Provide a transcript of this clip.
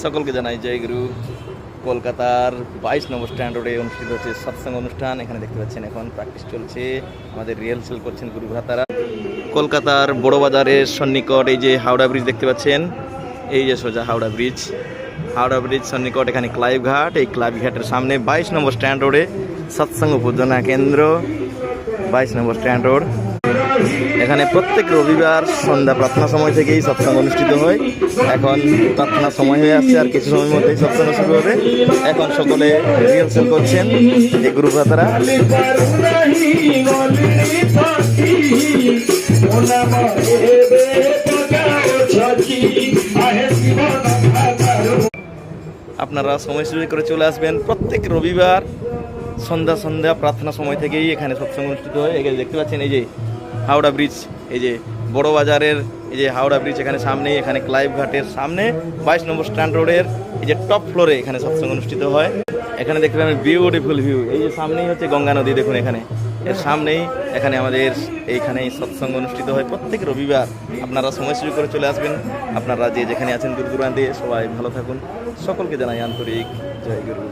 সকলকে জানাই জয় গুরু। কলকাতার 22 নম্বর স্ট্যান্ড রোডে অনুষ্ঠিত হচ্ছে সৎসঙ্গ অনুষ্ঠান। এখানে দেখতে পাচ্ছেন এখন প্র্যাকটিস চলছে, আমাদের রিহার্সাল করছেন গুরু ভ্রাতারা। কলকাতার বড় বাজারের সন্নিকট এই যে হাওড়া ব্রিজ দেখতে পাচ্ছেন, এই যে সোজা হাওড়া ব্রিজ সন্নিকট এখানে ক্লাইভ ঘাট। এই ক্লাইভ ঘাটের সামনে 22 নম্বর স্ট্যান্ড রোডে সৎসঙ্গ পূজনা কেন্দ্র, 22 নম্বর স্ট্যান্ড রোড। এখানে প্রত্যেক রবিবার সন্ধ্যা প্রার্থনা সময় থেকেই সৎসঙ্গ অনুষ্ঠিত হয়। এখন প্রার্থনা সময় হয়ে আসছে, আর কিছু সময়ের মধ্যেই সৎসঙ্গ শুরু হবে। এখন সকলে রিহার্সাল করছেন এই গুরু ভ্রাতারা। আপনারা সময় সুযোগ করে চলে আসবেন প্রত্যেক রবিবার সন্ধ্যা প্রার্থনা সময় থেকেই এখানে সৎসঙ্গ অনুষ্ঠিত হয়। এখানে দেখতে পাচ্ছেন এই যে হাওড়া ব্রিজ, এই যে বড় বাজারের এই যে হাওড়া ব্রিজ এখানে সামনেই, এখানে ক্লাইভ ঘাটের সামনে 22 নম্বর স্ট্যান্ড রোডের এই যে টপ ফ্লোরে এখানে সৎসঙ্গ অনুষ্ঠিত হয়। এখানে দেখতে পাবেন বিউটিফুল ভিউ, এই যে সামনেই হচ্ছে গঙ্গা নদী, দেখুন এখানে এর সামনেই এখানে আমাদের এইখানেই সৎসঙ্গ অনুষ্ঠিত হয় প্রত্যেক রবিবার। আপনারা সময় সুযোগ করে চলে আসবেন। আপনারা যে যেখানে আছেন দূর দূরান্তে সবাই ভালো থাকুন। সকলকে জানাই আন্তরিক জয় গুরু।